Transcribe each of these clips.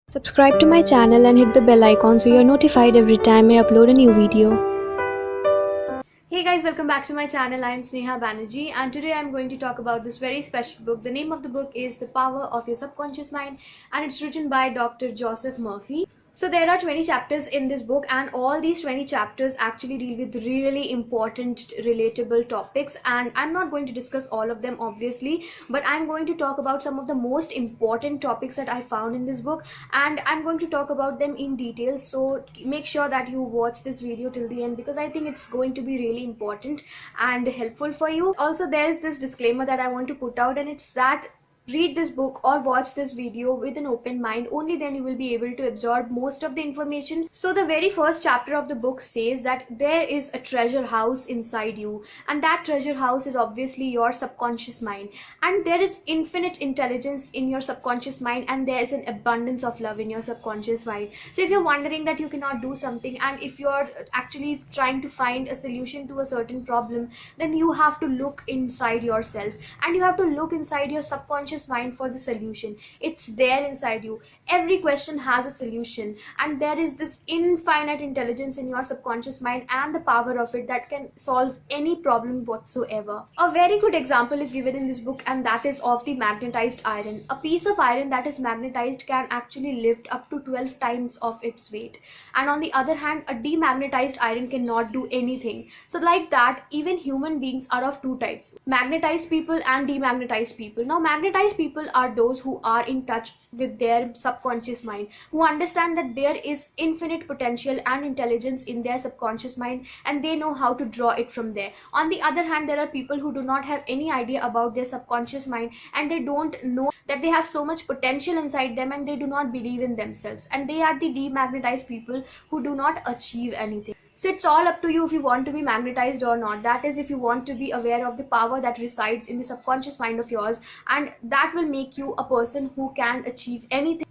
Subscribe to my channel and hit the bell icon so you're notified every time I upload a new video. Hey guys, welcome back to my channel. I'm Sneha Banerjee and today I'm going to talk about this very special book. The name of the book is The Power of Your Subconscious Mind and it's written by Dr. Joseph Murphy. So there are 20 chapters in this book and all these 20 chapters actually deal with really important relatable topics, and I'm not going to discuss all of them obviously, but I'm going to talk about some of the most important topics that I found in this book and I'm going to talk about them in detail. So make sure that you watch this video till the end because I think it's going to be really important and helpful for you. Also, there is this disclaimer that I want to put out, and it's that read this book or watch this video with an open mind. Only then you will be able to absorb most of the information. So the very first chapter of the book says that there is a treasure house inside you, and that treasure house is obviously your subconscious mind, and there is infinite intelligence in your subconscious mind, and there is an abundance of love in your subconscious mind. So if you're wondering that you cannot do something, and if you're actually trying to find a solution to a certain problem, then you have to look inside yourself and you have to look inside your subconscious mind for the solution. It's there inside you. Every question has a solution, and there is this infinite intelligence in your subconscious mind and the power of it that can solve any problem whatsoever. A very good example is given in this book, and that is of the magnetized iron. A piece of iron that is magnetized can actually lift up to 12 times of its weight, and on the other hand, a demagnetized iron cannot do anything. So like that, even human beings are of two types: magnetized people and demagnetized people. Now magnetized people are those who are in touch with their subconscious mind, who understand that there is infinite potential and intelligence in their subconscious mind, and they know how to draw it from there. On the other hand, there are people who do not have any idea about their subconscious mind, and they don't know that they have so much potential inside them, and they do not believe in themselves, and they are the demagnetized people who do not achieve anything. So it's all up to you if you want to be magnetized or not. That is, if you want to be aware of the power that resides in the subconscious mind of yours, and that will make you a person who can achieve anything.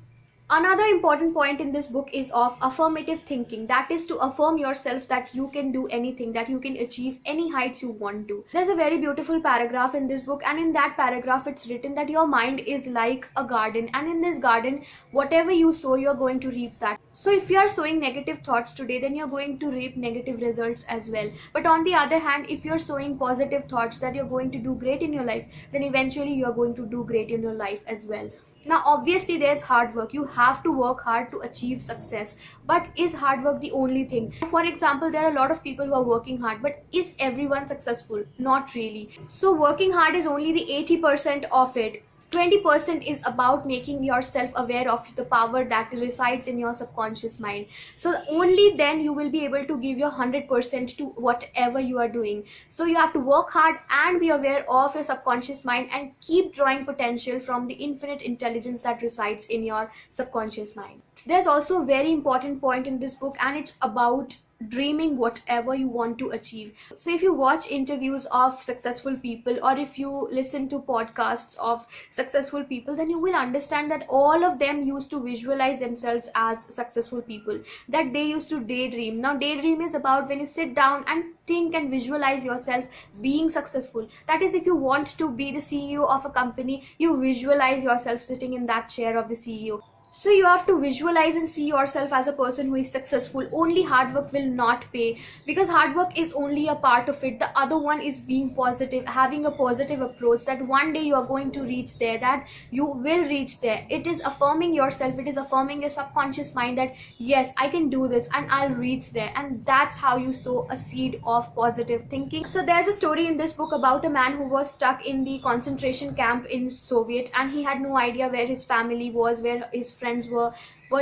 Another important point in this book is of affirmative thinking. That is to affirm yourself that you can do anything, that you can achieve any heights you want to. There's a very beautiful paragraph in this book, and in that paragraph it's written that your mind is like a garden, and in this garden, whatever you sow, you're going to reap that. So if you are sowing negative thoughts today, then you're going to reap negative results as well. But on the other hand, if you're sowing positive thoughts that you're going to do great in your life, then eventually you're going to do great in your life as well. Now obviously there's hard work. You have to work hard to achieve success, but is hard work the only thing? For example, there are a lot of people who are working hard, but is everyone successful? Not really. So working hard is only the 80% of it. 20% is about making yourself aware of the power that resides in your subconscious mind. So only then you will be able to give your 100% to whatever you are doing. So you have to work hard and be aware of your subconscious mind and keep drawing potential from the infinite intelligence that resides in your subconscious mind. There's also a very important point in this book, and it's about dreaming whatever you want to achieve. So if you watch interviews of successful people, or if you listen to podcasts of successful people, then you will understand that all of them used to visualize themselves as successful people, that they used to daydream. Now daydream is about when you sit down and think and visualize yourself being successful. That is, if you want to be the CEO of a company, you visualize yourself sitting in that chair of the CEO. So you have to visualize and see yourself as a person who is successful. Only hard work will not pay, because hard work is only a part of it. The other one is being positive, having a positive approach, that one day you are going to reach there, that you will reach there. It is affirming yourself, it is affirming your subconscious mind that yes, I can do this and I'll reach there, and that's how you sow a seed of positive thinking. So there's a story in this book about a man who was stuck in the concentration camp in Soviet, and he had no idea where his family was, where his friends were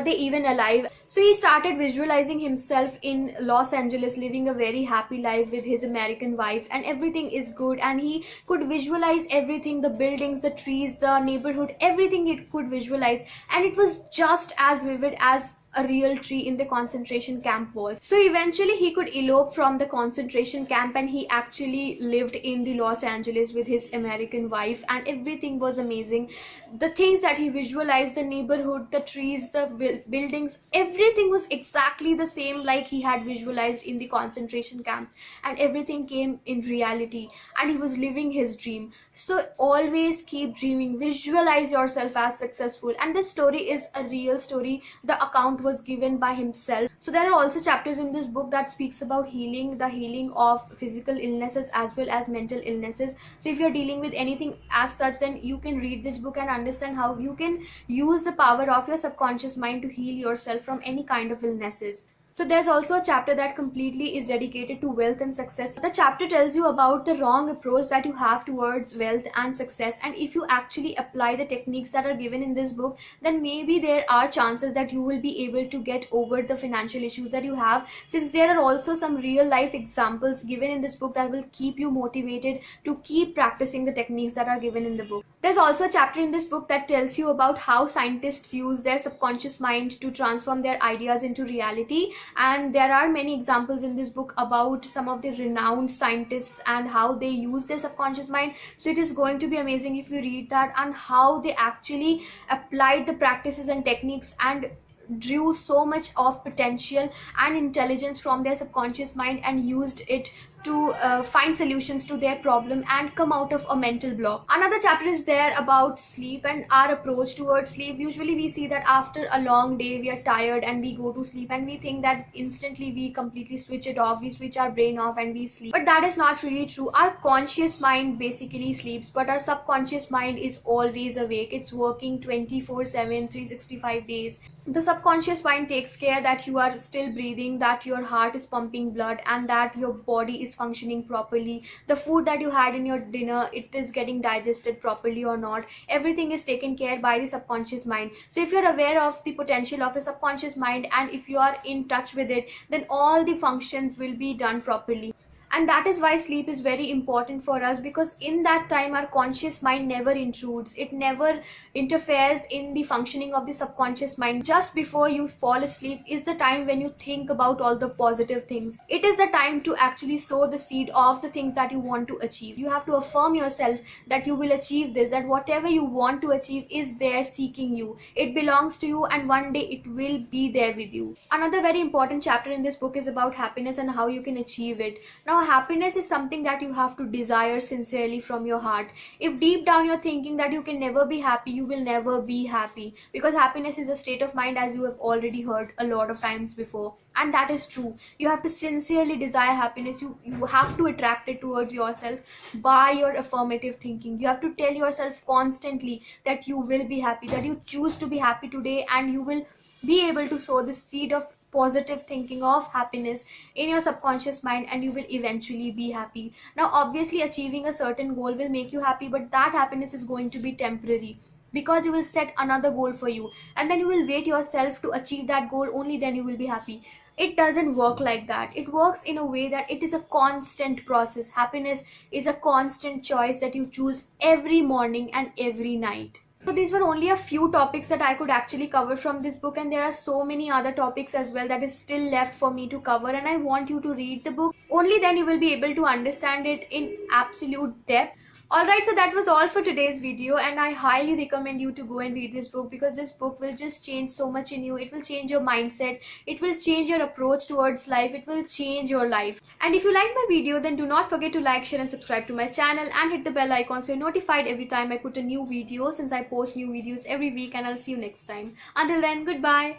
they even alive? So he started visualizing himself in Los Angeles living a very happy life with his American wife, and everything is good, and he could visualize everything, the buildings, the trees, the neighborhood, everything he could visualize, and it was just as vivid as a real tree in the concentration camp was. So eventually he could elope from the concentration camp, and he actually lived in the Los Angeles with his American wife, and everything was amazing. The things that he visualized, the neighborhood, the trees, the buildings, everything was exactly the same like he had visualized in the concentration camp, and everything came in reality, and he was living his dream. So always keep dreaming, visualize yourself as successful. And this story is a real story. The account was given by himself. So there are also chapters in this book that speaks about healing, the healing of physical illnesses as well as mental illnesses. So if you're dealing with anything as such, then you can read this book and understand how you can use the power of your subconscious mind to heal yourself from any kind of illnesses. So there's also a chapter that completely is dedicated to wealth and success. The chapter tells you about the wrong approach that you have towards wealth and success, and if you actually apply the techniques that are given in this book, then maybe there are chances that you will be able to get over the financial issues that you have, since there are also some real life examples given in this book that will keep you motivated to keep practicing the techniques that are given in the book. There's also a chapter in this book that tells you about how scientists use their subconscious mind to transform their ideas into reality. And there are many examples in this book about some of the renowned scientists and how they use their subconscious mind. So it is going to be amazing if you read that, and how they actually applied the practices and techniques and drew so much of potential and intelligence from their subconscious mind and used it to find solutions to their problem and come out of a mental block. Another chapter is there about sleep and our approach towards sleep. Usually we see that after a long day we are tired and we go to sleep, and we think that instantly we completely switch it off, we switch our brain off and we sleep. But that is not really true. Our conscious mind basically sleeps, but our subconscious mind is always awake. It's working 24/7, 365 days. The subconscious mind takes care that you are still breathing, that your heart is pumping blood, and that your body is functioning properly. The food that you had in your dinner, it is getting digested properly or not. Everything is taken care by the subconscious mind. So if you're aware of the potential of a subconscious mind, and if you are in touch with it, then all the functions will be done properly. And that is why sleep is very important for us, because in that time our conscious mind never intrudes. It never interferes in the functioning of the subconscious mind. Just before you fall asleep is the time when you think about all the positive things. It is the time to actually sow the seed of the things that you want to achieve. You have to affirm yourself that you will achieve this, that whatever you want to achieve is there seeking you. It belongs to you, and one day it will be there with you. Another very important chapter in this book is about happiness and how you can achieve it. Now, happiness is something that you have to desire sincerely from your heart. If deep down you're thinking that you can never be happy, you will never be happy, because happiness is a state of mind, as you have already heard a lot of times before. And that is true. You have to sincerely desire happiness. You have to attract it towards yourself by your affirmative thinking. You have to tell yourself constantly that you will be happy, that you choose to be happy today, and you will be able to sow this seed of positive thinking of happiness in your subconscious mind, and you will eventually be happy. Now obviously achieving a certain goal will make you happy, but that happiness is going to be temporary, because you will set another goal for you, and then you will wait yourself to achieve that goal. Only then you will be happy. It doesn't work like that. It works in a way that it is a constant process. Happiness is a constant choice that you choose every morning and every night. So these were only a few topics that I could actually cover from this book, and there are so many other topics as well that is still left for me to cover, and I want you to read the book. Only then you will be able to understand it in absolute depth. Alright, so that was all for today's video, and I highly recommend you to go and read this book, because this book will just change so much in you. It will change your mindset, it will change your approach towards life, it will change your life. And if you like my video, then do not forget to like, share and subscribe to my channel, and hit the bell icon so you're notified every time I put a new video, since I post new videos every week. And I'll see you next time. Until then, goodbye.